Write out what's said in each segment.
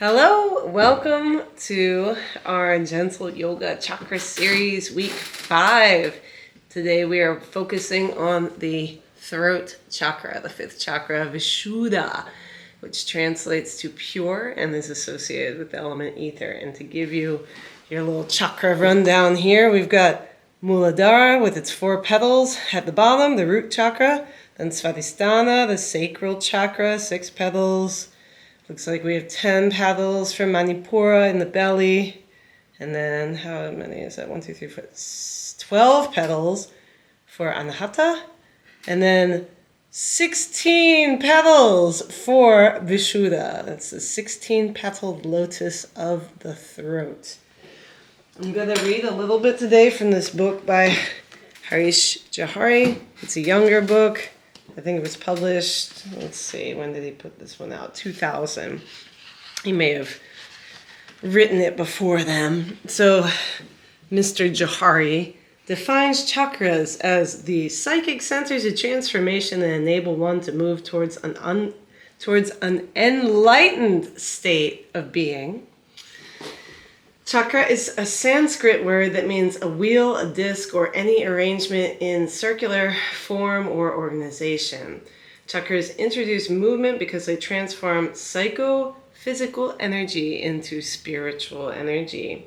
Hello, welcome to our Gentle Yoga Chakra series, week 5. Today we are focusing on the throat chakra, the 5th chakra, Vishuddha, which translates to pure and is associated with the element ether. And to give you your little chakra rundown here, we've got Muladhara with its 4 petals at the bottom, the root chakra, then Svadhisthana, the sacral chakra, 6 petals. Looks like we have 10 petals for Manipura in the belly. And then how many is that? 1, 2, 3, 4, 12 petals for Anahata. And then 16 petals for Vishuddha. That's the 16-petaled lotus of the throat. I'm going to read a little bit today from this book by Harish Johari. It's a younger book. I think it was published, let's see, when did he put this one out? 2000. He may have written it before then. So, Mr. Johari defines chakras as the psychic centers of transformation that enable one to move towards an enlightened state of being. Chakra is a Sanskrit word that means a wheel, a disc, or any arrangement in circular form or organization. Chakras introduce movement because they transform psychophysical energy into spiritual energy.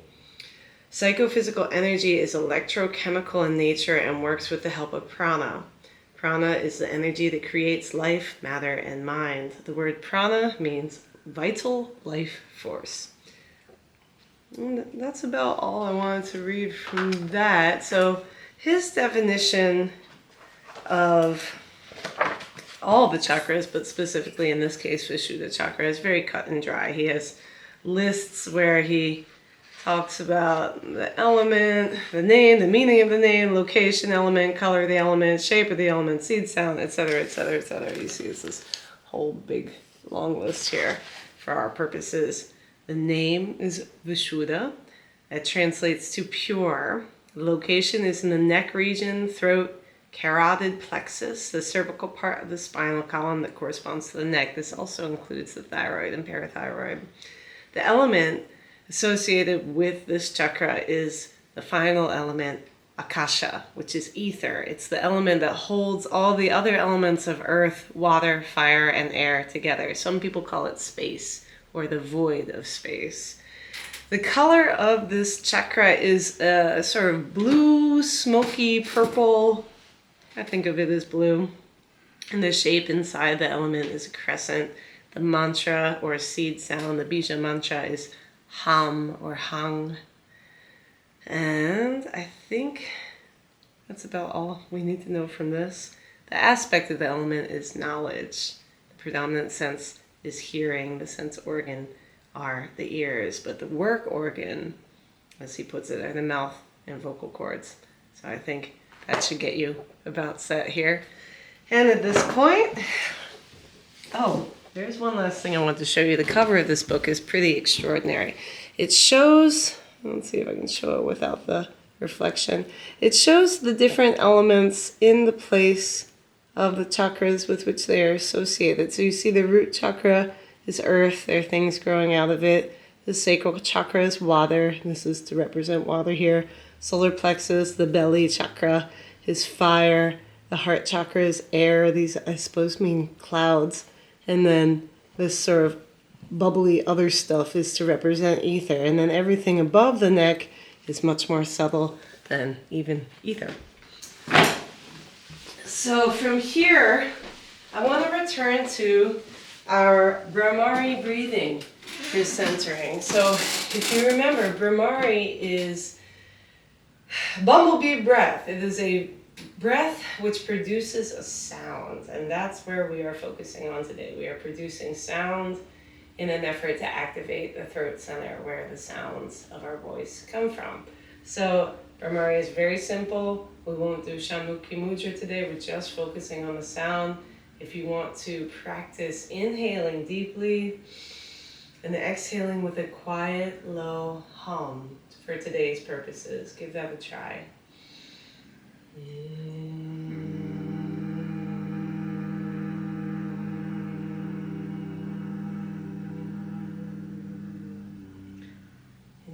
Psychophysical energy is electrochemical in nature and works with the help of prana. Prana is the energy that creates life, matter, and mind. The word prana means vital life force. And that's about all I wanted to read from that. So his definition of all the chakras, but specifically in this case Vishuddha Chakra, is very cut and dry. He has lists where he talks about the element, the name, the meaning of the name, location, element, color of the element, shape of the element, seed sound, etc., etc., etc. You see it's this whole big long list here for our purposes. The name is Vishuddha. It translates to pure. The location is in the neck region, throat, carotid plexus, the cervical part of the spinal column that corresponds to the neck. This also includes the thyroid and parathyroid. The element associated with this chakra is the final element, Akasha, which is ether. It's the element that holds all the other elements of earth, water, fire, and air together. Some people call it space, or the void of space. The color of this chakra is a sort of blue, smoky, purple. I think of it as blue. And the shape inside the element is a crescent. The mantra or seed sound, the bija mantra, is Hum or Hung. And I think that's about all we need to know from this. The aspect of the element is knowledge. The predominant sense is hearing. The sense organ are the ears, but the work organ, as he puts it, are the mouth and vocal cords. So I think that should get you about set here. And at this point, there's one last thing I want to show you. The cover of this book is pretty extraordinary. It shows, let's see if I can show it without the reflection. It shows the different elements in the place of the chakras with which they are associated. So you see the root chakra is earth. There are things growing out of it. The sacral chakra is water. This is to represent water here. Solar plexus, the belly chakra, is fire. The heart chakra is air. These, I suppose, mean clouds. And then this sort of bubbly other stuff is to represent ether. And then everything above the neck is much more subtle than even ether. So from here, I want to return to our Brahmari breathing for centering. So if you remember, Brahmari is bumblebee breath. It is a breath which produces a sound, and that's where we are focusing on today. We are producing sound in an effort to activate the throat center where the sounds of our voice come from. So Brahmari is very simple. We won't do Shanmukhi Mudra today. We're just focusing on the sound. If you want to practice inhaling deeply and exhaling with a quiet, low hum for today's purposes, give that a try.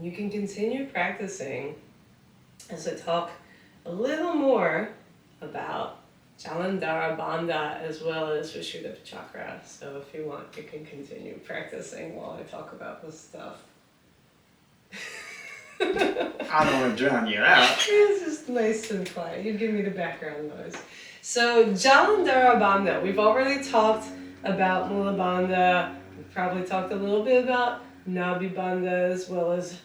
You can continue practicing as I talk a little more about Jalandhara Bandha as well as Vishuddha Chakra. So if you want, you can continue practicing while I talk about this stuff. I don't want to drown you out. It's just nice and quiet. You give me the background noise. So Jalandhara Bandha, we've already talked about Mula Bandha. We've probably talked a little bit about Nabi Bandha as well as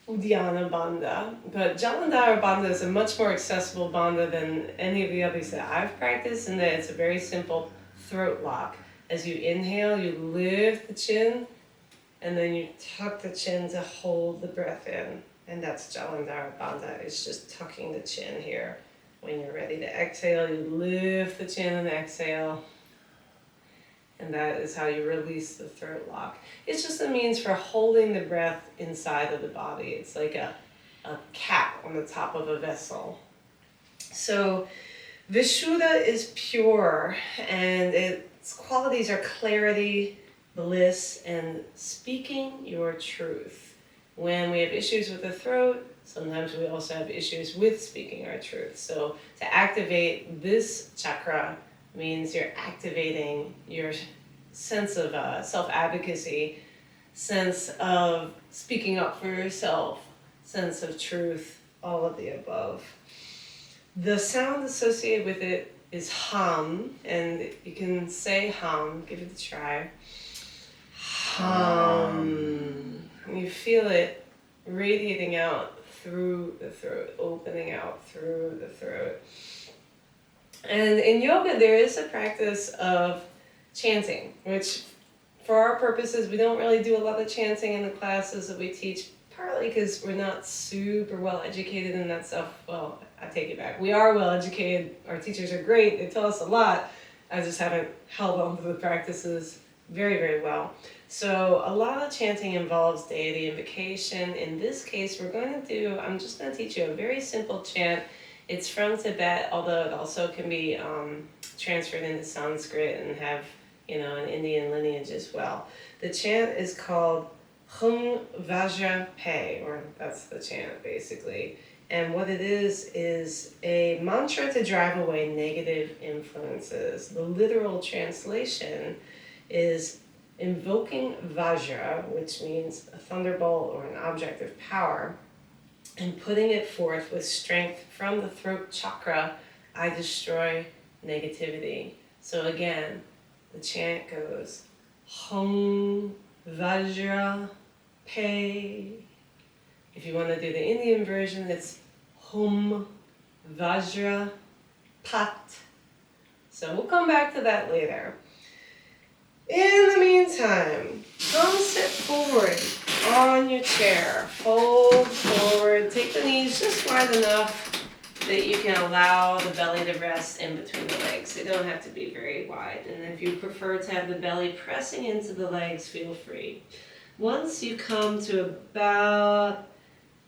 Uddiyana Bandha. But Jalandhara Bandha is a much more accessible bandha than any of the others that I've practiced, in that it's a very simple throat lock. As you inhale, you lift the chin, and then you tuck the chin to hold the breath in. And that's Jalandhara Bandha. It's just tucking the chin here. When you're ready to exhale, you lift the chin and exhale. And that is how you release the throat lock. It's just a means for holding the breath inside of the body. It's like a cap on the top of a vessel. So Vishuddha is pure, and its qualities are clarity, bliss, and speaking your truth. When we have issues with the throat, sometimes we also have issues with speaking our truth. So to activate this chakra means you're activating your sense of self-advocacy, sense of speaking up for yourself, sense of truth, all of the above. The sound associated with it is hum, and you can say hum, give it a try. Hum. And you feel it radiating out through the throat, opening out through the throat. And in yoga, there is a practice of chanting, which for our purposes, we don't really do a lot of chanting in the classes that we teach, partly because we're not super well educated in that stuff. Well, I take it back. We are well educated. Our teachers are great. They tell us a lot. I just haven't held on to the practices very, very well. So a lot of chanting involves deity invocation. In this case, I'm just going to teach you a very simple chant. It's from Tibet, although it also can be transferred into Sanskrit and have, an Indian lineage as well. The chant is called Hung Vajra Pei, or that's the chant basically. And what it is a mantra to drive away negative influences. The literal translation is invoking Vajra, which means a thunderbolt or an object of power, and putting it forth with strength from the throat chakra. I destroy negativity. So again, the chant goes Hum Vajra Pei. If you want to do the Indian version, it's Hum Vajra P'hat. So we'll come back to that later. In the meantime, come sit forward on your chair. Fold forward. Take the knees just wide enough that you can allow the belly to rest in between the legs. They don't have to be very wide. And if you prefer to have the belly pressing into the legs, feel free. Once you come to about,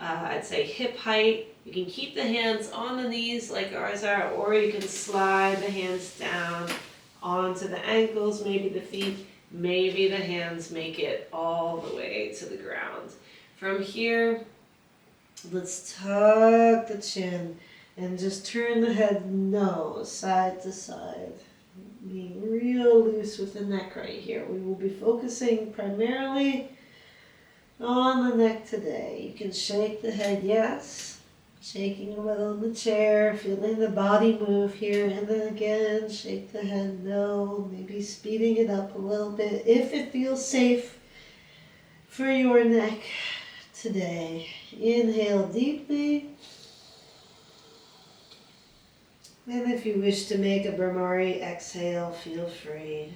I'd say hip height, you can keep the hands on the knees like ours are, or you can slide the hands down onto the ankles, maybe the feet, maybe the hands make it all the way to the ground. From here, let's tuck the chin and just turn the head nose side to side. Being real loose with the neck right here. We will be focusing primarily on the neck today. You can shake the head, yes. Shaking a little in the chair, feeling the body move here, and then again, shake the head, no. Maybe speeding it up a little bit if it feels safe for your neck today. Inhale deeply. And if you wish to make a Brahmari exhale, feel free.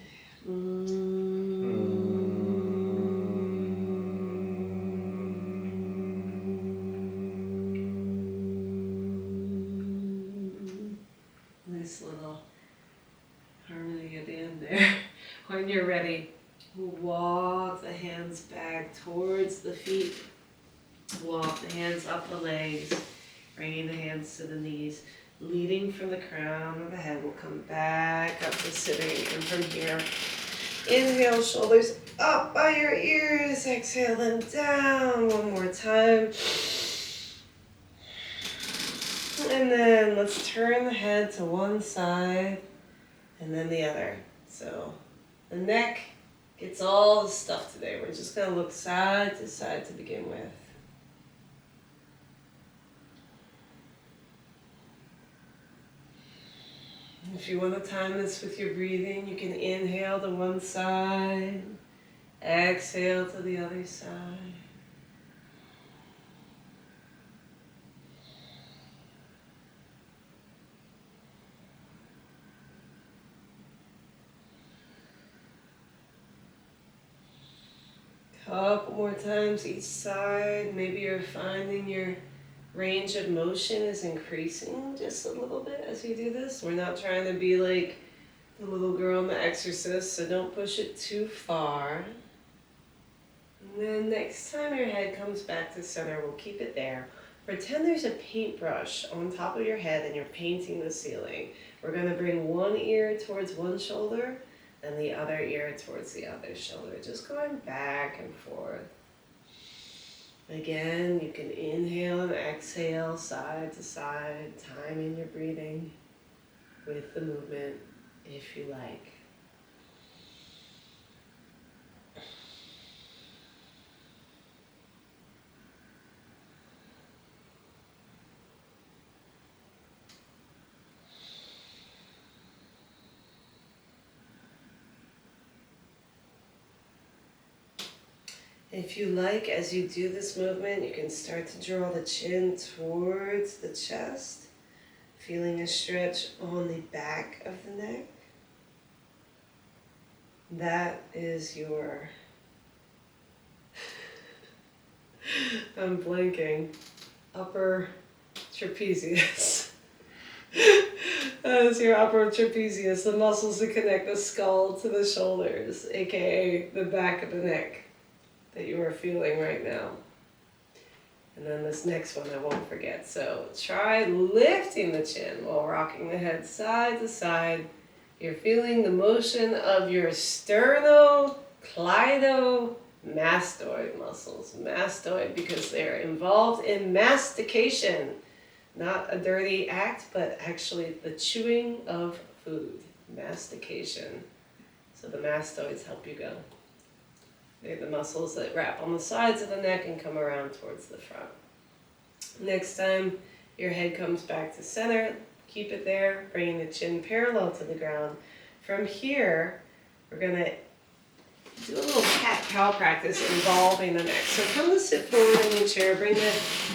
Nice little harmony at the end there. When you're ready, walk the hands back towards the feet. Walk the hands up the legs, bringing the hands to the knees. Leading from the crown of the head, we'll come back up to sitting, and from here, inhale, shoulders up by your ears. Exhale them down one more time. And then let's turn the head to one side and then the other. So the neck gets all the stuff today. We're just going to look side to begin with. If you want to time this with your breathing, you can inhale to one side, exhale to the other side. Couple more times each side. Maybe you're finding your range of motion is increasing just a little bit as you do this. We're not trying to be like the little girl in The Exorcist, so don't push it too far. And then next time your head comes back to center, we'll keep it there. Pretend there's a paintbrush on top of your head and you're painting the ceiling. We're going to bring one ear towards one shoulder and the other ear towards the other shoulder, just going back and forth. Again, you can inhale and exhale side to side, timing your breathing with the movement if you like. If you like, as you do this movement, you can start to draw the chin towards the chest, feeling a stretch on the back of the neck. That is your, I'm blanking, upper trapezius. That is your upper trapezius, the muscles that connect the skull to the shoulders, aka the back of the neck that you are feeling right now. And then this next one I won't forget. So try lifting the chin while rocking the head side to side. You're feeling the motion of your sternocleidomastoid muscles. Mastoid because they're involved in mastication. Not a dirty act, but actually the chewing of food. Mastication. So the mastoids help you go. They're the muscles that wrap on the sides of the neck and come around towards the front. Next time your head comes back to center, keep it there, bringing the chin parallel to the ground. From here, we're going to do a little cat-cow practice involving the neck. So come to sit forward in your chair, bring the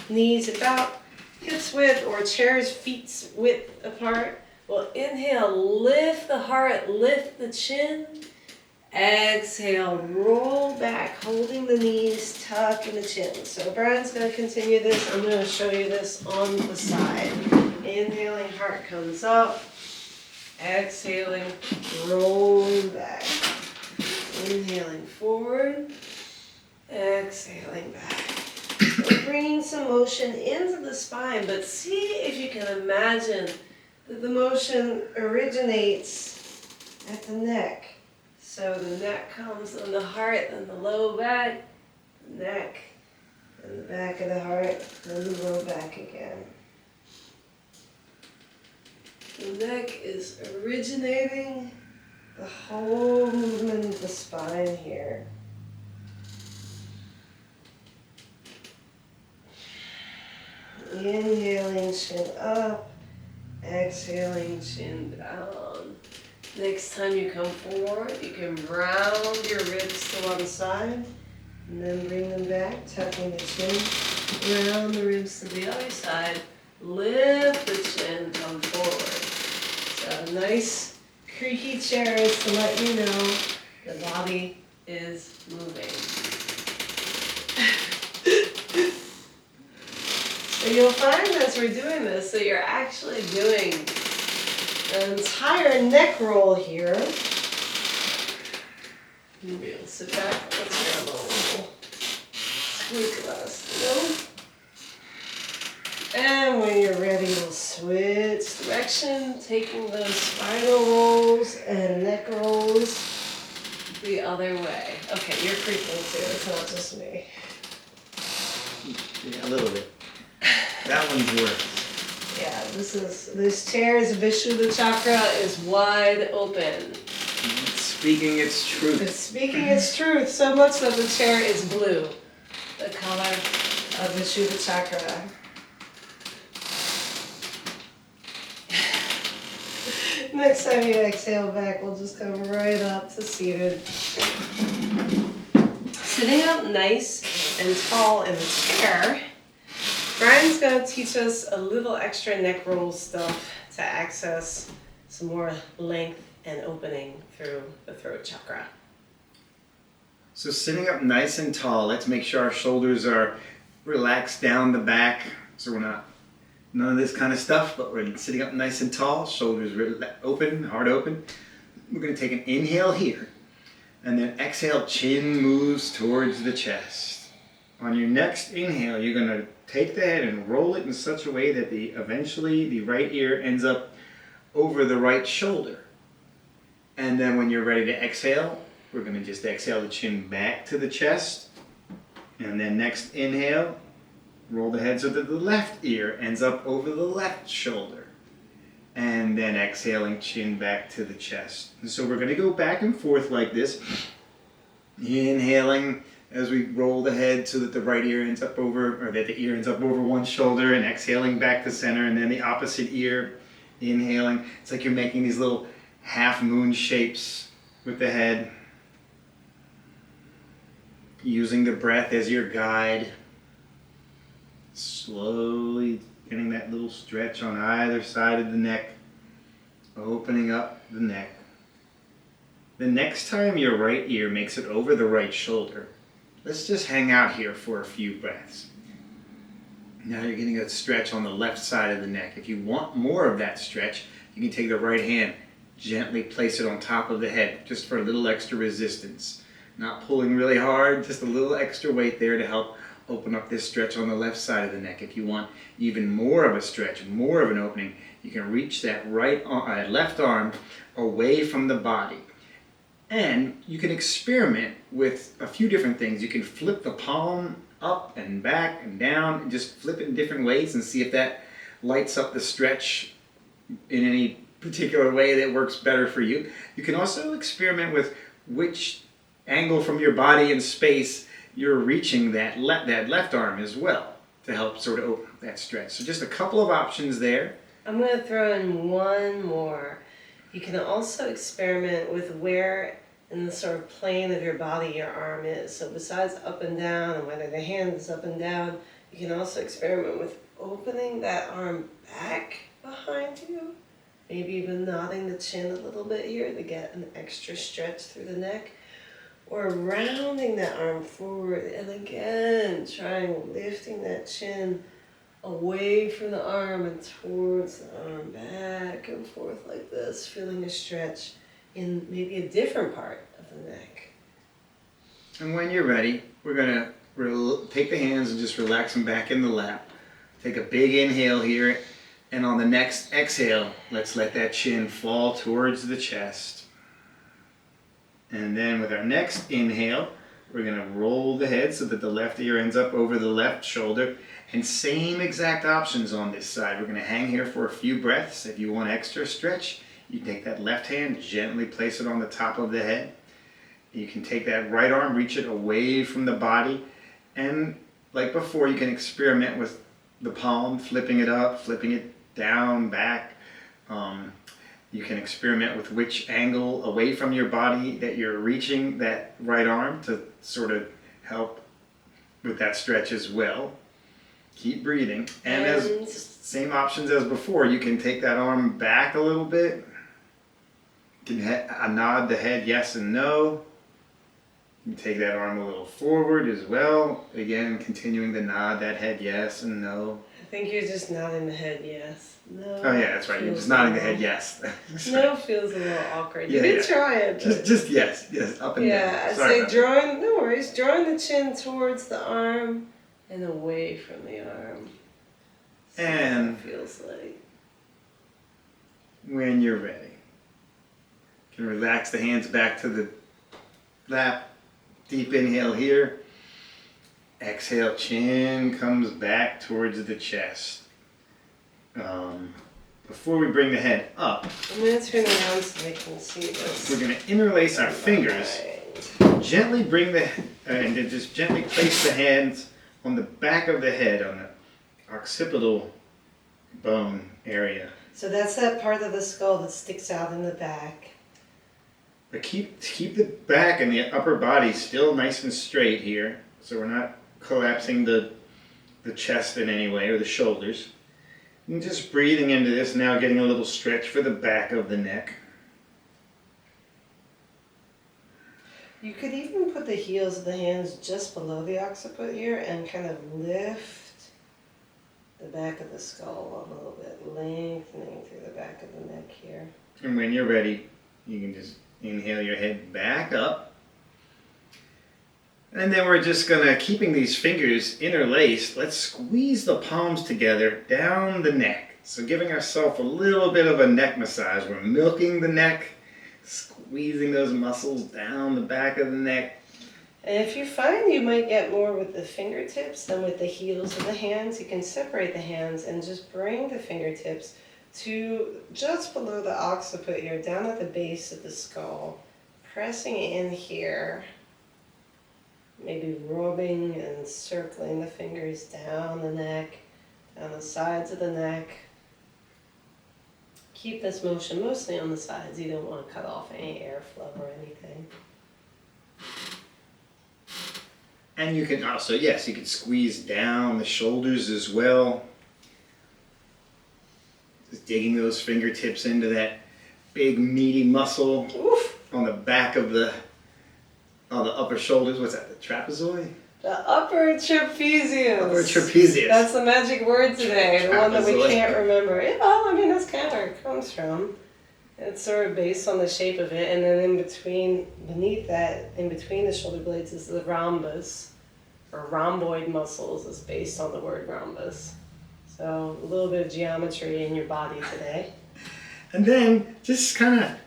knees about hips width or chair's feet width apart. We'll inhale, lift the heart, lift the chin. Exhale, roll back, holding the knees, tucking the chin. So Brian's going to continue this. I'm going to show you this on the side. Inhaling, heart comes up. Exhaling, rolling back. Inhaling forward. Exhaling back. We're bringing some motion into the spine, but see if you can imagine that the motion originates at the neck. So the neck comes on the heart and the low back, the neck and the back of the heart, and the low back again. The neck is originating the whole movement of the spine here. Inhaling, chin up, exhaling, chin down. Next time you come forward, you can round your ribs to one side and then bring them back, tucking the chin, round the ribs to the other side, lift the chin, come forward. So a nice creaky chair is to let you know the body is moving. So you'll find as we're doing this that you're actually doing an entire neck roll here. Maybe we'll sit back. Let's grab a little squeak glass. And when you're ready, we'll switch direction, taking those spinal rolls and neck rolls the other way. Okay, you're creeping too. It's not just me. Yeah, a little bit. That one's worse. Yeah, this chair's Vishuddha Chakra is wide open. It's speaking its truth. It's speaking its truth, so much that the chair is blue. The color of Vishuddha Chakra. Next time you exhale back, we'll just come right up to seated. Sitting up nice and tall in the chair, Brian's going to teach us a little extra neck roll stuff to access some more length and opening through the throat chakra. So sitting up nice and tall, let's make sure our shoulders are relaxed down the back, so we're not none of this kind of stuff, but we're sitting up nice and tall, shoulders open, heart open. We're going to take an inhale here, and then exhale, chin moves towards the chest. On your next inhale, you're going to take the head and roll it in such a way that eventually the right ear ends up over the right shoulder. And then when you're ready to exhale, we're going to just exhale the chin back to the chest. And then next inhale, roll the head so that the left ear ends up over the left shoulder. And then exhaling, chin back to the chest. And so we're going to go back and forth like this. Inhaling as we roll the head so that the right ear ends up over, or that the ear ends up over one shoulder, and exhaling back to center, and then the opposite ear. Inhaling. It's like you're making these little half moon shapes with the head. Using the breath as your guide. Slowly getting that little stretch on either side of the neck. Opening up the neck. The next time your right ear makes it over the right shoulder, let's just hang out here for a few breaths. Now you're getting a stretch on the left side of the neck. If you want more of that stretch, you can take the right hand, gently place it on top of the head, just for a little extra resistance. Not pulling really hard, just a little extra weight there to help open up this stretch on the left side of the neck. If you want even more of a stretch, more of an opening, you can reach that left arm away from the body. And you can experiment with a few different things. You can flip the palm up and back and down, and just flip it in different ways and see if that lights up the stretch in any particular way that works better for you. You can also experiment with which angle from your body and space you're reaching that left arm as well to help sort of open up that stretch. So just a couple of options there. I'm going to throw in one more. You can also experiment with where in the sort of plane of your body your arm is. So besides up and down, and whether the hand is up and down, you can also experiment with opening that arm back behind you. Maybe even nodding the chin a little bit here to get an extra stretch through the neck. Or rounding that arm forward, and again, lifting that chin away from the arm and towards the arm, back and forth like this, feeling a stretch in maybe a different part of the neck. And when you're ready, we're going to take the hands and just relax them back in the lap. Take a big inhale here, and on the next exhale, let's let that chin fall towards the chest. And then with our next inhale, we're going to roll the head so that the left ear ends up over the left shoulder. And same exact options on this side. We're going to hang here for a few breaths. If you want extra stretch, you take that left hand, gently place it on the top of the head. You can take that right arm, reach it away from the body. And like before, you can experiment with the palm, flipping it up, flipping it down, back. You can experiment with which angle away from your body that you're reaching that right arm to sort of help with that stretch as well. Keep breathing. And as same options as before, you can take that arm back a little bit. You can nod the head yes and no. You can take that arm a little forward as well. Again, continuing to nod that head yes and no. I think you're just nodding the head yes. No. Oh yeah, that's right. You're just nodding the head yes. No feels a little awkward. You Yeah, can try it. Just yes, up and down. Yeah, I'd say no worries, drawing the chin towards the arm and away from the arm. See And what it feels like. When you're ready, you can relax the hands back to the lap. Deep inhale here. Exhale, chin comes back towards the chest. Before we bring the head up, I'm going to turn around so they can see this. we're going to interlace our fingers. Gently bring and then just gently place the hands on the back of the head, on the occipital bone area. So that's that part of the skull that sticks out in the back. But keep the back and the upper body still nice and straight here, so we're not collapsing the chest in any way, or the shoulders. And just breathing into this, now getting a little stretch for the back of the neck. You could even put the heels of the hands just below the occiput here and kind of lift the back of the skull a little bit, lengthening through the back of the neck here. And when you're ready, you can just inhale your head back up. And then we're just gonna, keeping these fingers interlaced, let's squeeze the palms together down the neck. So giving ourselves a little bit of a neck massage. We're milking the neck, squeezing those muscles down the back of the neck. And if you find you might get more with the fingertips than with the heels of the hands, you can separate the hands and just bring the fingertips to just below the occiput here, down at the base of the skull, pressing in here. Maybe rubbing and circling the fingers down the neck, down the sides of the neck. Keep this motion mostly on the sides. You don't want to cut off any airflow or anything. And you can also, yes, you can squeeze down the shoulders as well. Just digging those fingertips into that big meaty muscle. Oof. On the back of the upper shoulders. What's that, the trapezoid? The upper trapezius. Upper trapezius. That's the magic word today, the one that we Trapezoid. can't remember. Well, I mean, that's kind of where it comes from. It's sort of based on the shape of it, and then in between, beneath that, in between the shoulder blades is the rhombus, or rhomboid muscles is based on the word rhombus. So a little bit of geometry in your body today. And then just kind of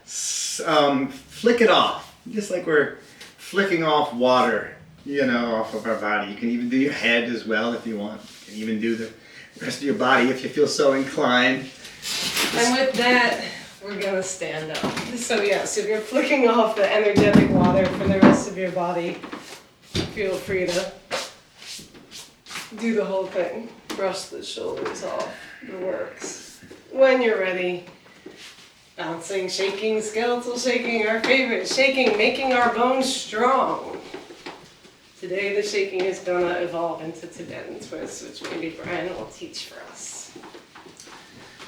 flick it off, just like we're flicking off water, off of our body. You can even do your head as well if you want. You can even do the rest of your body if you feel so inclined. And with that, we're gonna stand up. So yes, if you're flicking off the energetic water from the rest of your body, feel free to do the whole thing. Brush the shoulders off, the works. When you're ready, bouncing, shaking, skeletal shaking, our favorite, shaking, making our bones strong. Today the shaking is gonna evolve into Tibetan twist, which maybe Brian will teach for us.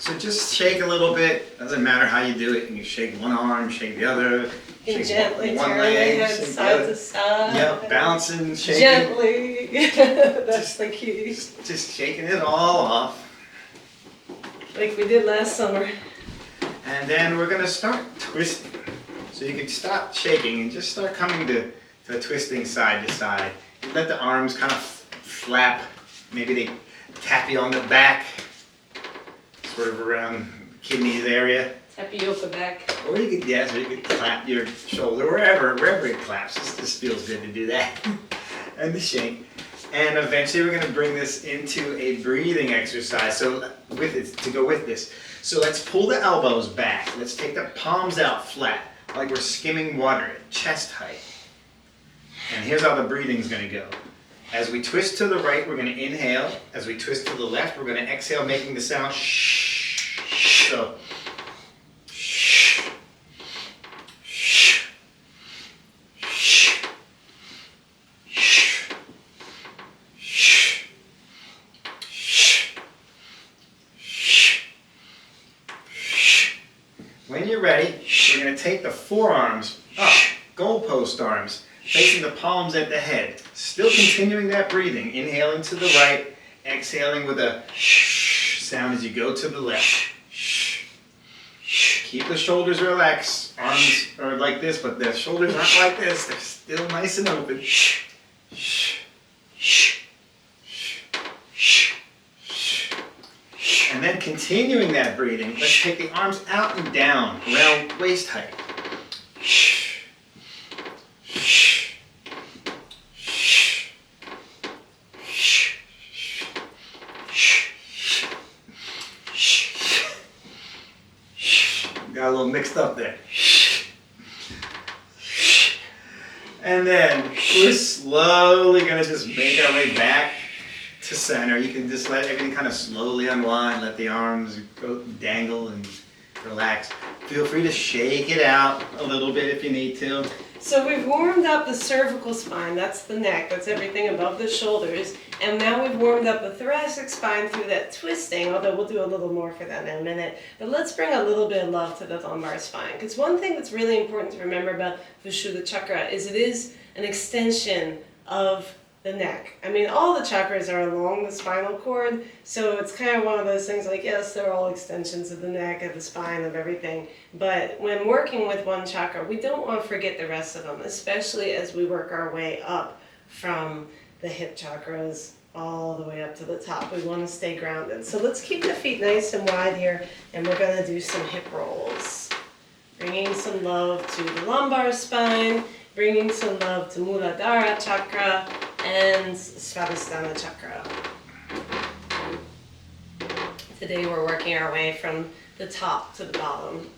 So just shake a little bit. Doesn't matter how you do it. You shake one arm, shake the other. You can Shake gently one turn leg, the head shake the side other. to side. Yep, bouncing, shaking. Gently. That's the key. Just shaking it all off. Like we did last summer. And then we're going to start twisting. So you can stop shaking and just start coming to twisting side to side. You let the arms kind of flap. Maybe they tap you on the back, sort of around the kidneys area. Tapioca back. Or you could clap your shoulder wherever it claps. It just feels good to do that. And the shake. And eventually we're going to bring this into a breathing exercise. So to go with this. So let's pull the elbows back. Let's take the palms out flat, like we're skimming water at chest height. And here's how the breathing's going to go. As we twist to the right, we're going to inhale. As we twist to the left, we're going to exhale, making the sound shh. So shh, shh, shh, shh, shh, shh, shh, shh. When you're ready, we're going to take the forearms up, goalpost arms, facing the palms at the head. Still continuing that breathing. Inhaling to the right, exhaling with a shh sound as you go to the left. Shh. Keep the shoulders relaxed. Arms are like this, but the shoulders aren't like this. They're still nice and open. Shh. Shh. Shh. Shh. Shh. Shh. And then continuing that breathing, let's take the arms out and down around waist height. Shh. Shh. got a little mixed up there. And then we're slowly going to just make our way back to center. You can just let everything kind of slowly unwind, let the arms go dangle and relax. Feel free to shake it out a little bit if you need to. So we've warmed up the cervical spine, that's the neck, that's everything above the shoulders. And now we've warmed up the thoracic spine through that twisting, although we'll do a little more for that in a minute. But let's bring a little bit of love to the lumbar spine. Because one thing that's really important to remember about Vishuddha Chakra is it is an extension of the neck. I mean, all the chakras are along the spinal cord, so it's kind of one of those things like, yes, they're all extensions of the neck, of the spine, of everything. But when working with one chakra, we don't want to forget the rest of them, especially as we work our way up from the hip chakras all the way up to the top. We want to stay grounded. So let's keep the feet nice and wide here, and we're going to do some hip rolls. Bringing some love to the lumbar spine, bringing some love to Muladhara Chakra and Svadhisthana Chakra. Today we're working our way from the top to the bottom.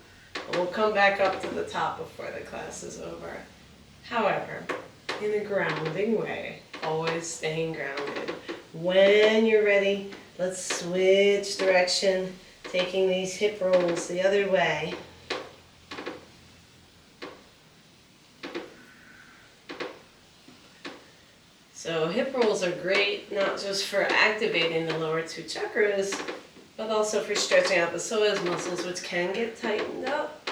We'll come back up to the top before the class is over. However, in a grounding way, always staying grounded. When you're ready, let's switch direction, taking these hip rolls the other way. So hip rolls are great, not just for activating the lower two chakras, but also for stretching out the psoas muscles, which can get tightened up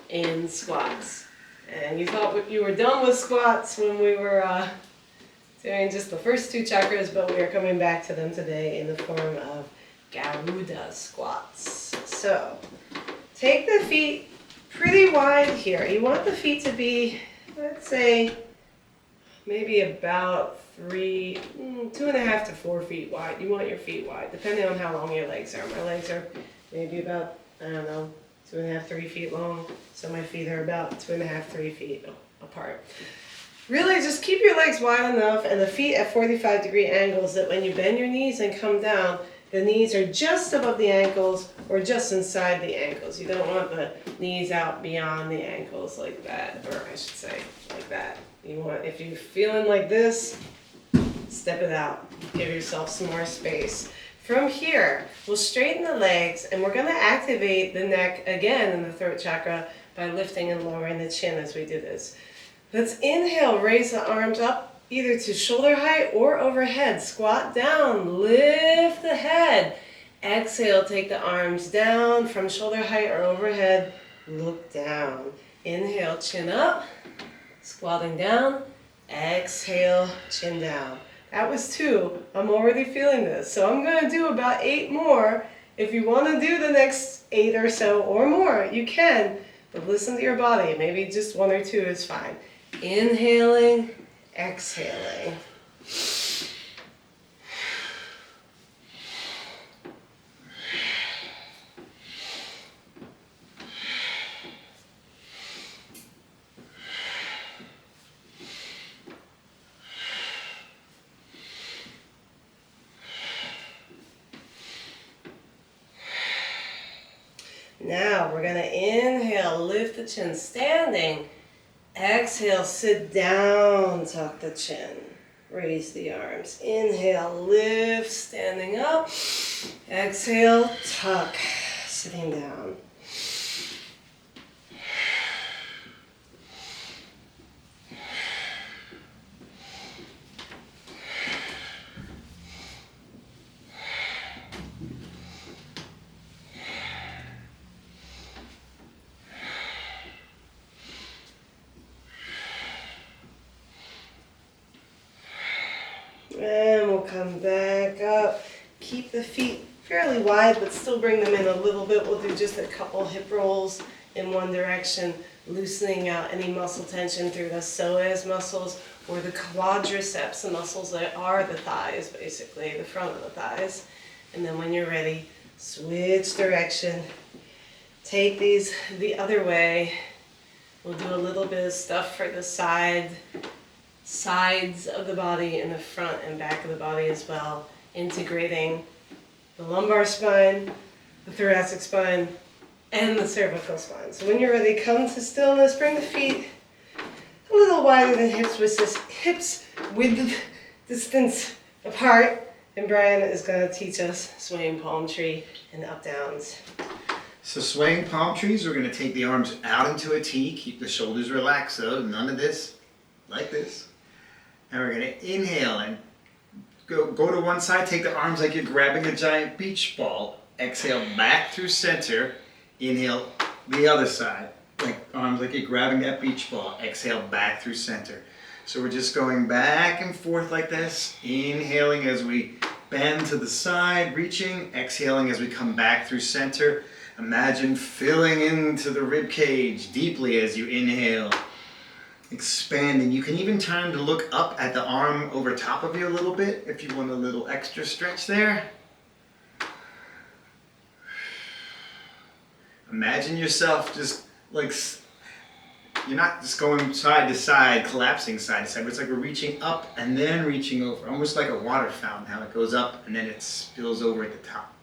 in squats. And you thought you were done with squats when we were doing just the first two chakras, but we are coming back to them today in the form of Garuda squats. So take the feet pretty wide here. You want the feet to be, let's say, maybe about 2.5 to 4 feet wide. You want your feet wide, depending on how long your legs are. My legs are maybe about, 2.5, 3 feet long. So my feet are about 2.5, 3 feet apart. Really, just keep your legs wide enough and the feet at 45-degree angles that when you bend your knees and come down, the knees are just above the ankles or just inside the ankles. You don't want the knees out beyond the ankles like that, or I should say like that. You want, if you're feeling like this, step it out. Give yourself some more space. From here, we'll straighten the legs and we're going to activate the neck again in the throat chakra by lifting and lowering the chin as we do this. Let's inhale, raise the arms up either to shoulder height or overhead. Squat down, lift the head. Exhale, take the arms down from shoulder height or overhead. Look down. Inhale, chin up. Squatting down, exhale, chin down. That was 2. I'm already feeling this. So I'm going to do about 8 more. If you want to do the next 8 or so or more, you can. But listen to your body. Maybe just 1 or 2 is fine. Inhaling, exhaling. Now we're going to inhale, lift the chin, standing. Exhale, sit down, tuck the chin. Raise the arms. Inhale, lift, standing up. Exhale, tuck, sitting down. And we'll come back up. Keep the feet fairly wide, but still bring them in a little bit. We'll do just a couple hip rolls in one direction, loosening out any muscle tension through the psoas muscles or the quadriceps, the muscles that are the thighs, basically, the front of the thighs. And then when you're ready, switch direction. Take these the other way. We'll do a little bit of stuff for the sides of the body and the front and back of the body as well, integrating the lumbar spine, the thoracic spine, and the cervical spine. So when you're ready, come to stillness. Bring the feet a little wider than hips width distance apart. And Brian is going to teach us swaying palm tree and up downs. So swaying palm trees, we're going to take the arms out into a T, keep the shoulders relaxed though, none of this, like this. And we're going to inhale and go to one side, take the arms like you're grabbing a giant beach ball. Exhale back through center, inhale the other side, like arms like you're grabbing that beach ball. Exhale back through center. So we're just going back and forth like this, inhaling as we bend to the side, reaching, exhaling as we come back through center. Imagine filling into the rib cage deeply as you inhale, expanding. You can even turn to look up at the arm over top of you a little bit if you want a little extra stretch there. Imagine yourself just like, you're not just going side to side, collapsing side to side, but it's like we're reaching up and then reaching over, almost like a water fountain, how it goes up and then it spills over at the top.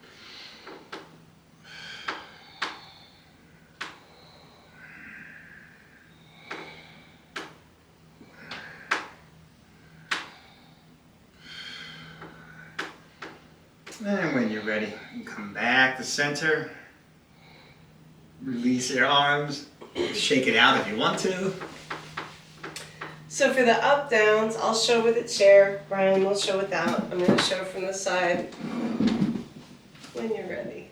And when you're ready, you come back to center. Release your arms. Shake it out if you want to. So for the up downs, I'll show with a chair. Brian will show without. I'm going to show from the side when you're ready.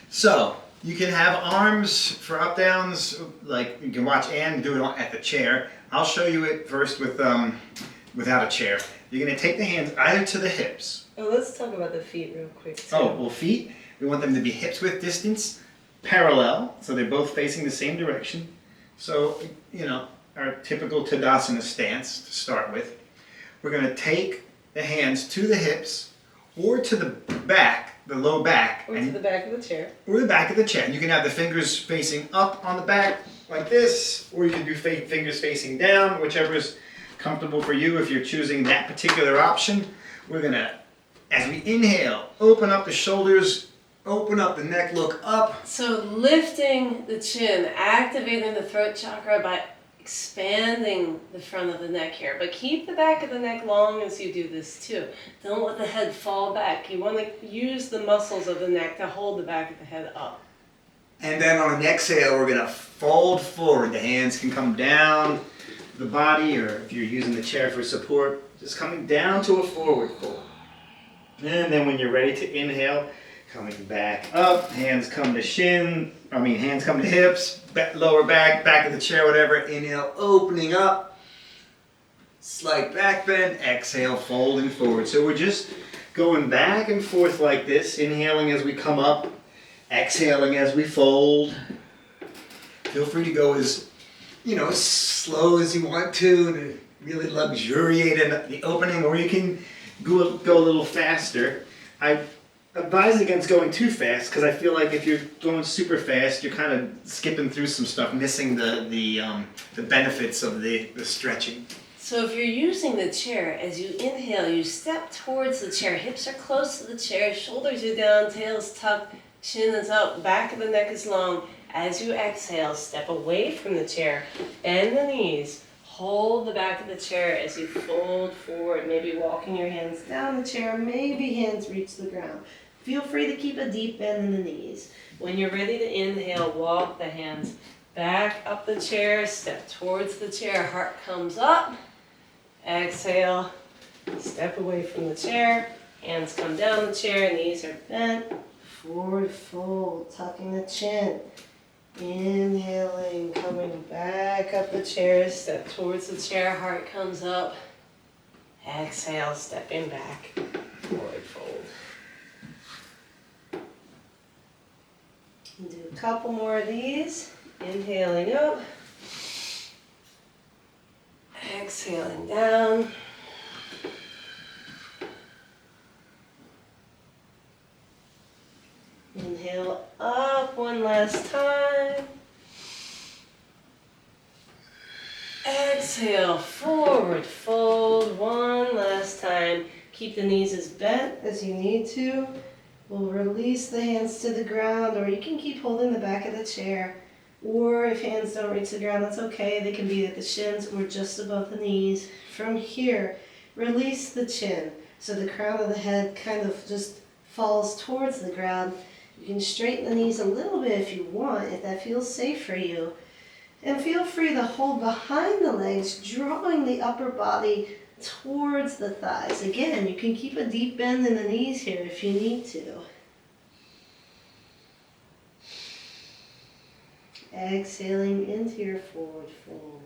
So you can have arms for up downs, like you can watch Ann do it at the chair. I'll show you it first with without a chair. You're going to take the hands either to the hips. Oh, let's talk about the feet real quick too. Oh, well, feet, we want them to be hips width distance, parallel, so they're both facing the same direction. So, you know, our typical Tadasana stance to start with. We're going to take the hands to the hips or to the back, the low back. Or to the back of the chair. Or the back of the chair. You can have the fingers facing up on the back like this, or you can do fingers facing down, whichever is comfortable for you if you're choosing that particular option. We're going to, as we inhale, open up the shoulders, open up the neck, look up. So lifting the chin, activating the throat chakra by expanding the front of the neck here. But keep the back of the neck long as you do this too. Don't let the head fall back. You want to use the muscles of the neck to hold the back of the head up. And then on an exhale, we're going to fold forward. The hands can come down the body, or if you're using the chair for support, just coming down to a forward fold. And then when you're ready to inhale, coming back up, hands come to hands come to hips, lower back of the chair, whatever. Inhale, opening up, slight back bend, exhale, folding forward. So we're just going back and forth like this, inhaling as we come up, exhaling as we fold. Feel free to go as slow as you want to really luxuriate in the opening, or you can go a little faster. I advise against going too fast because I feel like if you're going super fast, you're kind of skipping through some stuff, missing the benefits of the stretching. So if you're using the chair, as you inhale, you step towards the chair. Hips are close to the chair, shoulders are down, tail is tucked, chin is up, back of the neck is long. As you exhale, step away from the chair, bend the knees, hold the back of the chair as you fold forward, maybe walking your hands down the chair, maybe hands reach the ground. Feel free to keep a deep bend in the knees. When you're ready to inhale, walk the hands back up the chair, step towards the chair, heart comes up. Exhale, step away from the chair, hands come down the chair, knees are bent, forward fold, tucking the chin. Inhaling, coming back up the chair, step towards the chair, heart comes up. Exhale, stepping back, forward fold. Do a couple more of these. Inhaling up. Exhaling down. Inhale up one last time. Exhale, forward fold one last time. Keep the knees as bent as you need to. We'll release the hands to the ground, or you can keep holding the back of the chair. Or if hands don't reach the ground, that's okay. They can be at the shins or just above the knees. From here, release the chin. So the crown of the head kind of just falls towards the ground. You can straighten the knees a little bit if you want, if that feels safe for you. And feel free to hold behind the legs, drawing the upper body towards the thighs. Again, you can keep a deep bend in the knees here if you need to. Exhaling into your forward fold.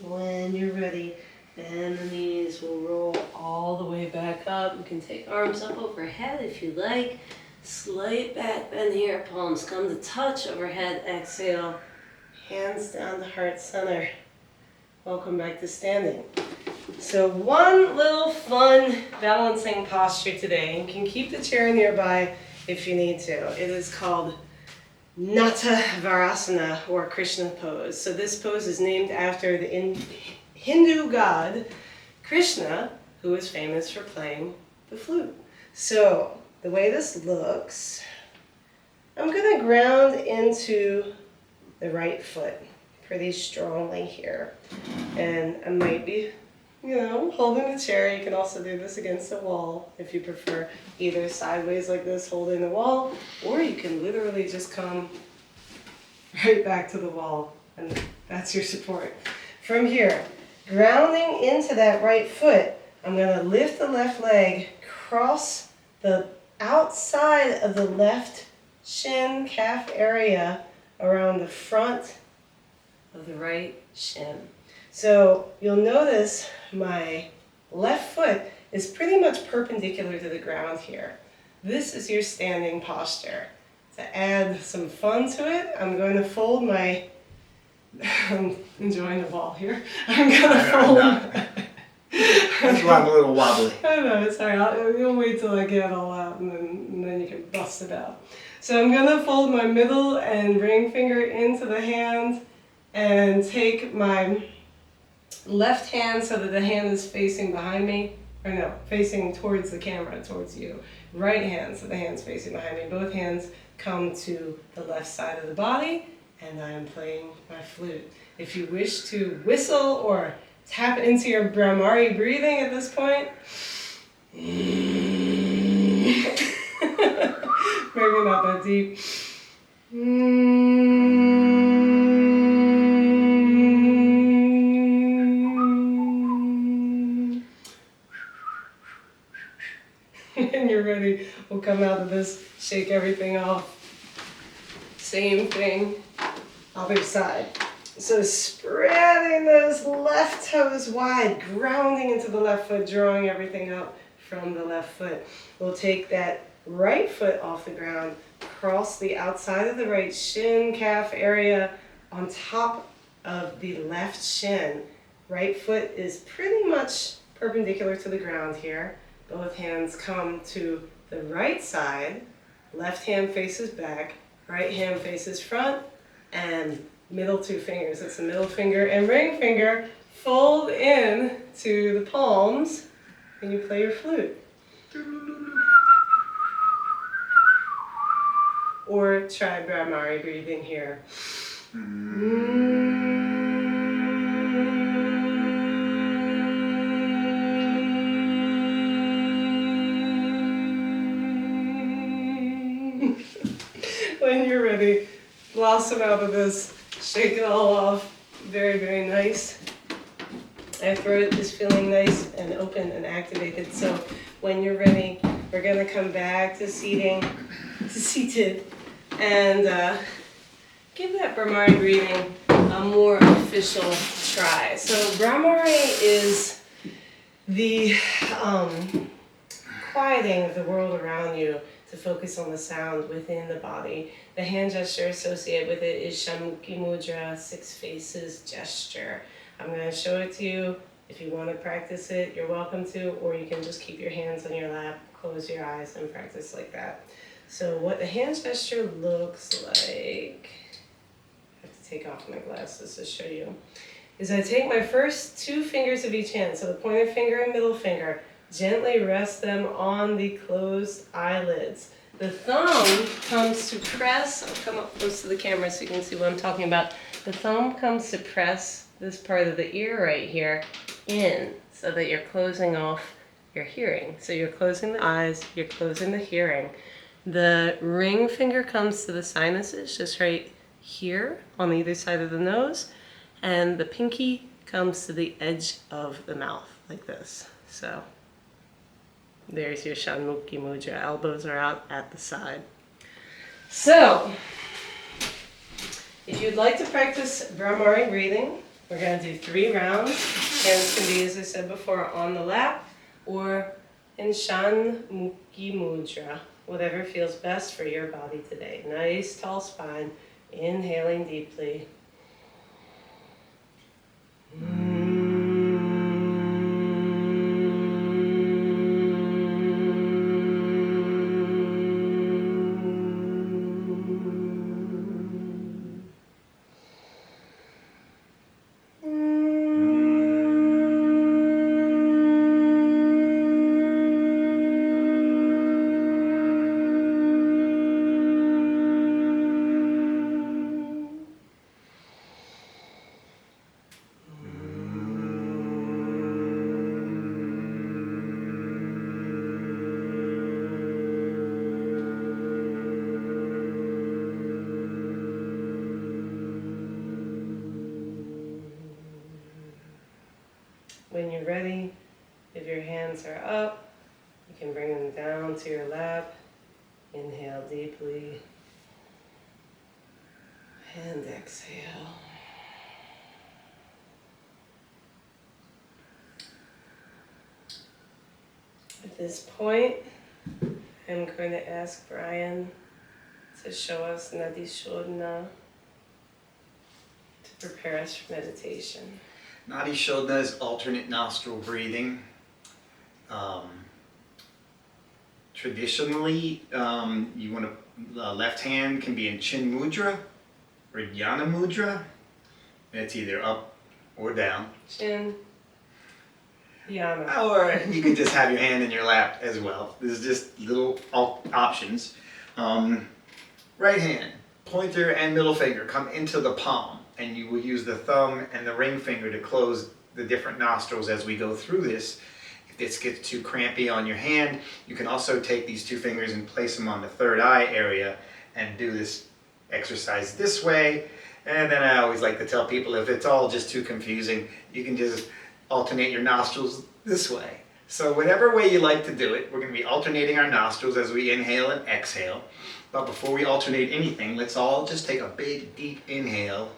When you're ready, bend the knees. We'll roll all the way back up. You can take arms up overhead if you like. Slight back bend here. Palms come to touch overhead. Exhale. Hands down to heart center. Welcome back to standing. So one little fun balancing posture today. You can keep the chair nearby if you need to. It is called Nata Varasana, or Krishna pose. So this pose is named after the Hindu god Krishna, who is famous for playing the flute. So the way this looks, I'm going to ground into the right foot pretty strongly here. And I might be, holding the chair. You can also do this against the wall if you prefer, either sideways like this, holding the wall, or you can literally just come right back to the wall, and that's your support. From here, grounding into that right foot, I'm going to lift the left leg, cross the outside of the left shin, calf area around the front of the right shin. So you'll notice my left foot is pretty much perpendicular to the ground here. This is your standing posture. To add some fun to it, I'm going to fold my, I'm enjoying the ball here. I'm going to fold That's why I'm a little wobbly. I know, it's alright. You'll wait till I get it all out and then you can bust it out. So I'm going to fold my middle and ring finger into the hand and take my left hand so that the hand is facing behind me, or no, facing towards the camera, towards you. Right hand so the hand's facing behind me. Both hands come to the left side of the body, and I am playing my flute. If you wish to whistle or tap into your Brahmari breathing at this point, maybe not that deep. When you're ready, we'll come out of this, shake everything off. Same thing, other side. So spreading those left toes wide, grounding into the left foot, drawing everything up from the left foot. We'll take that right foot off the ground, cross the outside of the right shin, calf area on top of the left shin. Right foot is pretty much perpendicular to the ground here. Both hands come to the right side, left hand faces back, right hand faces front, and middle two fingers. It's the middle finger and ring finger fold in to the palms, and you play your flute. Or try Brahmari breathing here. When you're ready, blossom out of this, shake it all off. Very, very nice. Our throat is feeling nice and open and activated. So when you're ready, we're going to come back to seated, and give that Brahmari breathing a more official try. So Brahmari is the quieting of the world around you to focus on the sound within the body. The hand gesture associated with it is Shamukhi Mudra, 6 faces gesture. I'm going to show it to you. If you want to practice it, you're welcome to, or you can just keep your hands on your lap, close your eyes, and practice like that. So what the hand gesture looks like, I have to take off my glasses to show you. is I take my first 2 fingers of each hand, so the pointer finger and middle finger, gently rest them on the closed eyelids. The thumb comes to press, I'll come up close to the camera so you can see what I'm talking about. The thumb comes to press this part of the ear right here in, so that you're closing off your hearing. So you're closing the eyes, you're closing the hearing. The ring finger comes to the sinuses, just right here on either side of the nose. And the pinky comes to the edge of the mouth, like this. So there's your Shanmukhi Mudra. Elbows are out at the side. So, if you'd like to practice Brahmari breathing, we're going to do 3 rounds. Hands can be, as I said before, on the lap or in Shanmukhi Mudra, whatever feels best for your body today. Nice tall spine, inhaling deeply. When you're ready, if your hands are up, you can bring them down to your lap. Inhale deeply. And exhale. At this point, I'm going to ask Brian to show us Nadi Shodhana to prepare us for meditation. Nadi Shodhana is alternate nostril breathing. Traditionally, you want to, left hand can be in Chin Mudra or Jnana Mudra. It's either up or down. Chin, Yana. Or you can just have your hand in your lap as well. There's just little options. Right hand, pointer and middle finger come into the palm, and you will use the thumb and the ring finger to close the different nostrils as we go through this. If this gets too crampy on your hand, you can also take these 2 fingers and place them on the third eye area and do this exercise this way. And then I always like to tell people, if it's all just too confusing, you can just alternate your nostrils this way. So whatever way you like to do it, we're going to be alternating our nostrils as we inhale and exhale. But before we alternate anything, let's all just take a big deep inhale.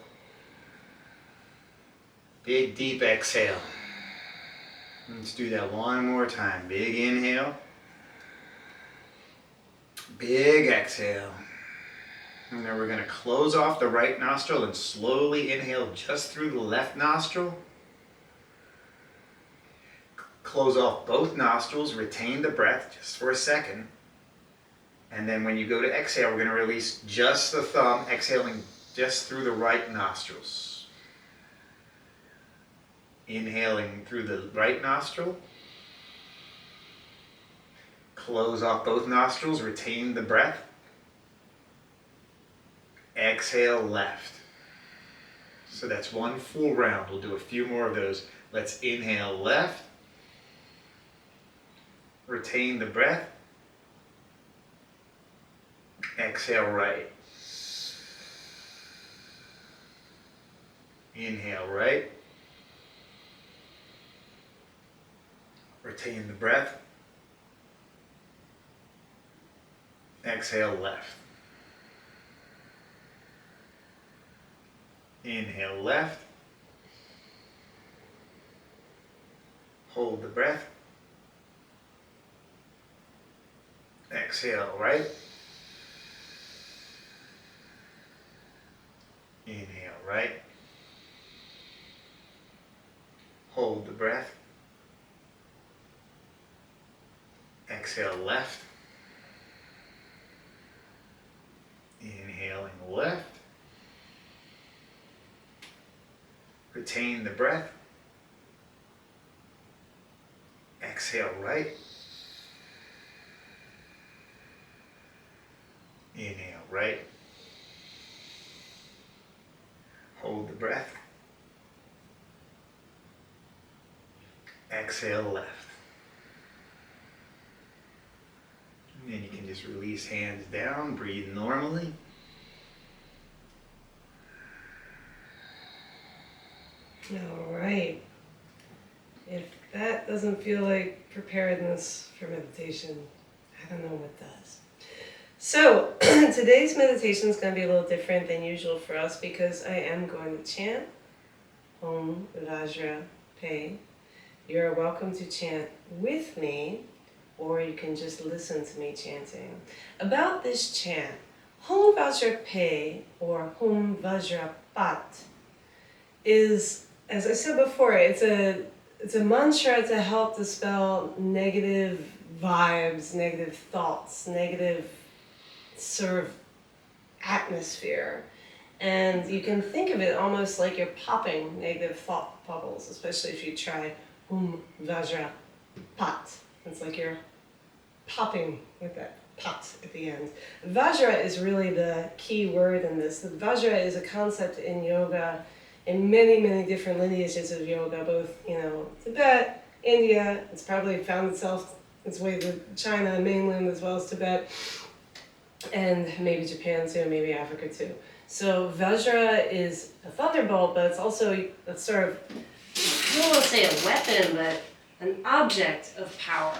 Big deep exhale. Let's do that one more time. Big inhale. Big exhale. And then we're going to close off the right nostril and slowly inhale just through the left nostril. Close off both nostrils, retain the breath just for a second. And then when you go to exhale, we're going to release just the thumb, exhaling just through the right nostrils. Inhaling through the right nostril. Close off both nostrils, retain the breath. Exhale left. So that's one full round. We'll do a few more of those. Let's inhale left. Retain the breath. Exhale right. Inhale right. Retain the breath. Exhale left. Inhale left. Hold the breath. Exhale right. Inhale right. Hold the breath. Exhale left. Inhaling left. Retain the breath. Exhale right. Inhale right. Hold the breath. Exhale left. And then you can just release hands down, breathe normally. All right. If that doesn't feel like preparedness for meditation, I don't know what does. So, today's meditation is going to be a little different than usual for us because I am going to chant Hum Vajra Pei. You're welcome to chant with me, or you can just listen to me chanting. About this chant, Hum Vajra Pei, or Hum Vajra P'hat, is, as I said before, it's a mantra to help dispel negative vibes, negative thoughts, negative sort of atmosphere. And you can think of it almost like you're popping negative thought bubbles, especially if you try Hum Vajra P'hat. It's like you're popping with that pat at the end. Vajra is really the key word in this. The Vajra is a concept in yoga, in many, many different lineages of yoga, both, Tibet, India. It's probably found its way to China, mainland, as well as Tibet, and maybe Japan too, maybe Africa too. So Vajra is a thunderbolt, but it's also a sort of, I don't want to say a weapon, but an object of power.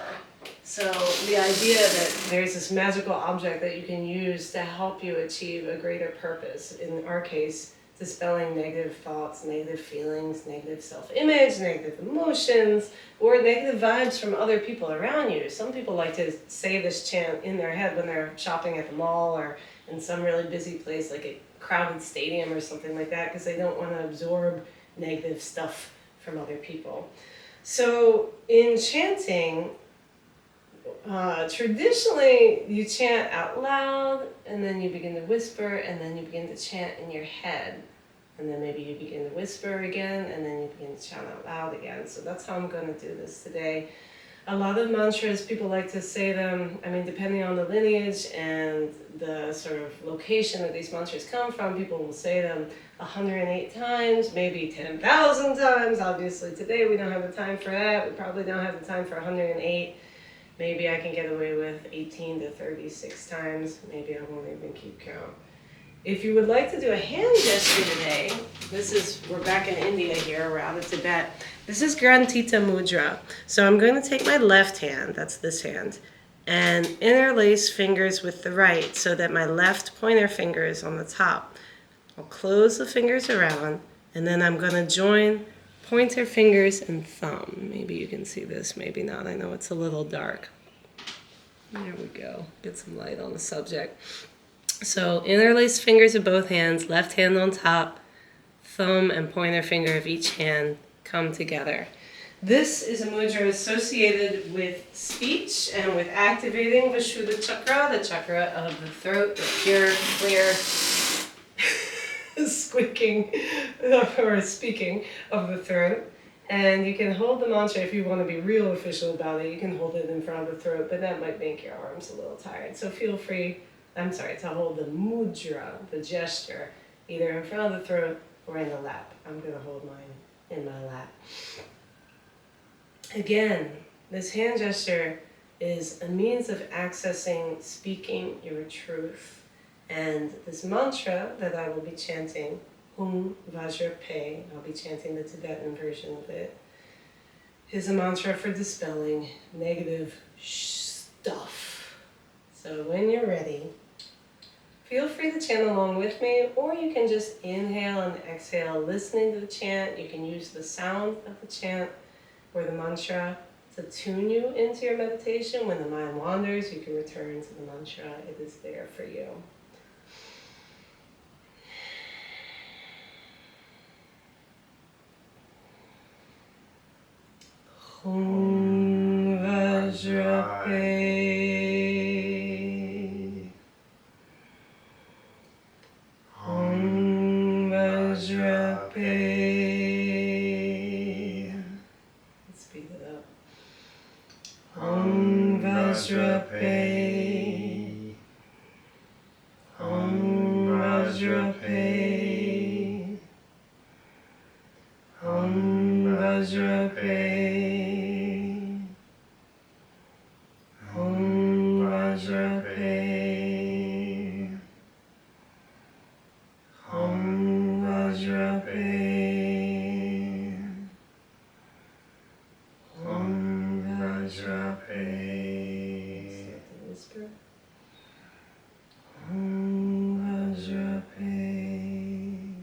So the idea that there's this magical object that you can use to help you achieve a greater purpose, in our case, dispelling negative thoughts, negative feelings, negative self-image, negative emotions, or negative vibes from other people around you. Some people like to say this chant in their head when they're shopping at the mall or in some really busy place like a crowded stadium or something like that because they don't want to absorb negative stuff from other people. So in chanting, traditionally you chant out loud and then you begin to whisper and then you begin to chant in your head and then maybe you begin to whisper again and then you begin to chant out loud again. So that's how I'm going to do this today. A lot of mantras, people like to say them, depending on the lineage and the sort of location that these mantras come from, people will say them 108 times, maybe 10,000 times. Obviously today we don't have the time for that. We probably don't have the time for 108. Maybe I can get away with 18 to 36 times. Maybe I won't even keep count. If you would like to do a hand gesture today, we're back in India here, we're out of Tibet. This is Grantita Mudra. So I'm going to take my left hand, that's this hand, and interlace fingers with the right so that my left pointer finger is on the top. I'll close the fingers around, and then I'm going to join pointer fingers and thumb. Maybe you can see this, maybe not. I know it's a little dark. There we go. Get some light on the subject. So interlace fingers of both hands, left hand on top, thumb and pointer finger of each hand come together. This is a mudra associated with speech and with activating Vishuddha Chakra, the chakra of the throat, the pure, clear, squeaking or speaking of the throat. And you can hold the mantra if you want to be real official about it. You can hold it in front of the throat, but that might make your arms a little tired. So feel free, to hold the mudra, the gesture, either in front of the throat or in the lap. I'm going to hold mine in my lap. Again, this hand gesture is a means of accessing, speaking your truth. And this mantra that I will be chanting, Hum Vajra Pei, I'll be chanting the Tibetan version of it, is a mantra for dispelling negative stuff. So when you're ready, feel free to chant along with me, or you can just inhale and exhale, listening to the chant. You can use the sound of the chant or the mantra to tune you into your meditation. When the mind wanders, you can return to the mantra. It is there for you. Hum Vajra Pei, Hum Vajra Vajra Pei. Let's speed it up. Hung Vajra Pei. Hung Vajra Pei. Hum Vajra Pei. Hum Vajra Pei. Hum Vajra Pei. Hum Vajra Pei. Whisper. Hum Vajra Pei.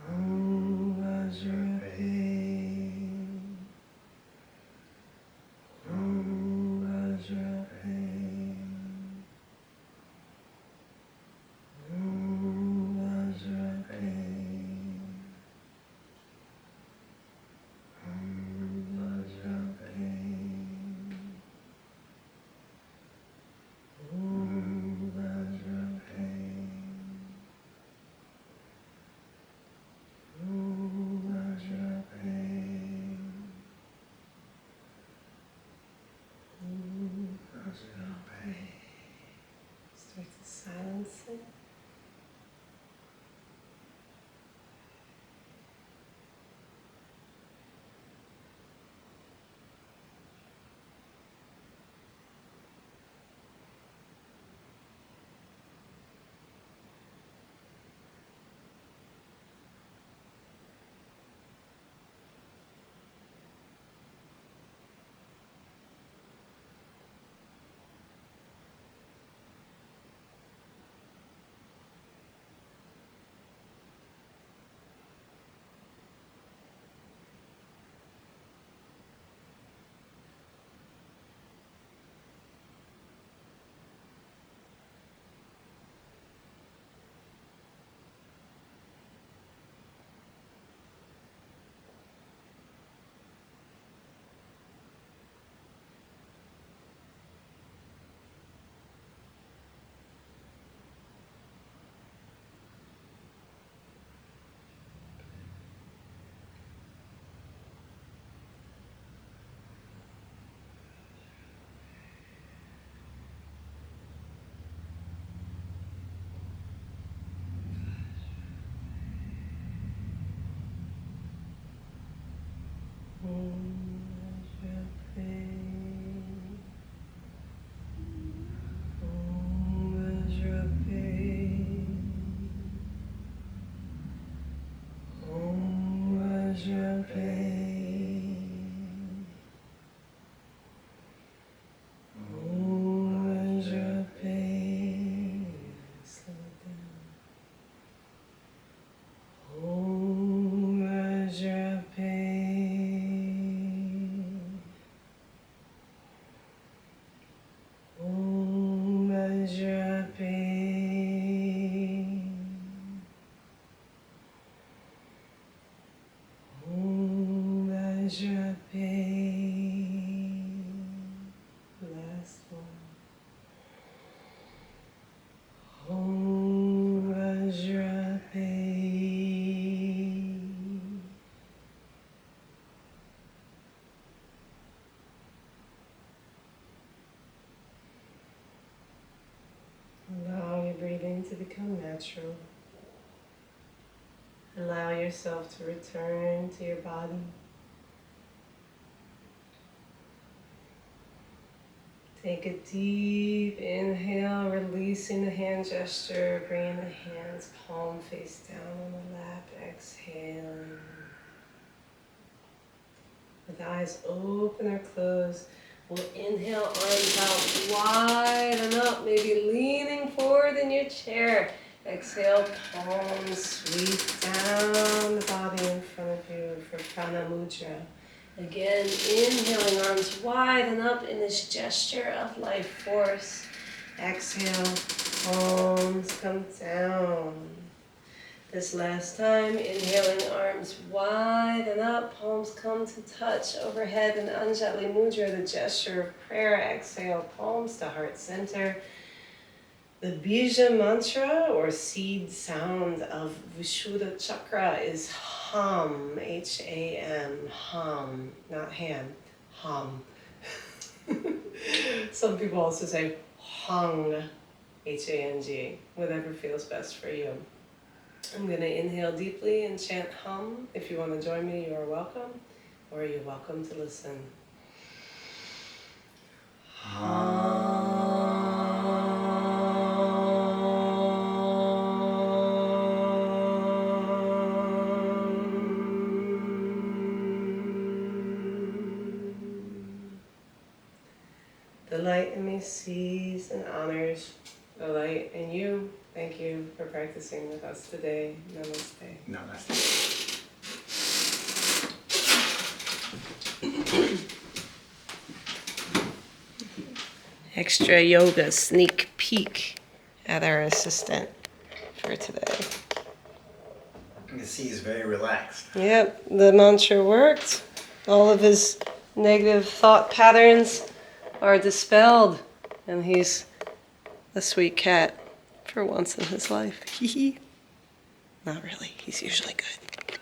Hum Vajra Pei. Hum Vajra Pei. Hum Vajra Pei. Hum Vajra Pei. Hum Vajra Pei. Hum Vajra Pei. Hum Vajra Pei. Start to silence it. Hum Vajra Pei. Hum Vajra Pei. Hum Vajra Pei. Hum Vajra Pei. Slow it down. Hum Vajra Pei. Hum Vajra Pei. Hum Vajra Pei. Last one. Hum Vajra Pei. Allow your breathing to become natural. Allow yourself to return to your body. Take a deep inhale, releasing the hand gesture, bringing the hands palm face down on the lap, exhaling. With eyes open or closed, we'll inhale, arms out wide and up, maybe leaning forward in your chair. Exhale, palms sweep down the body in front of you for Prana Mudra. Again, inhaling, arms wide and up in this gesture of life force. Exhale, palms come down. This last time, inhaling, arms wide and up, palms come to touch overhead in Anjali Mudra, the gesture of prayer. Exhale, palms to heart center. The Bija mantra or seed sound of Vishuddha Chakra is Hum, H-A-M, Hum, not ham, Hum. Some people also say Hung, H-A-N-G, whatever feels best for you. I'm going to inhale deeply and chant Hum. If you want to join me, you are welcome, or you're welcome to listen. The light in me sees and honors the light in you. Thank you for practicing with us today. Namaste. Namaste. Extra yoga sneak peek at our assistant for today. You can see he's very relaxed. Yep, the mantra worked. All of his negative thought patterns are dispelled, and he's a sweet cat for once in his life. Hee hee. Not really, he's usually good.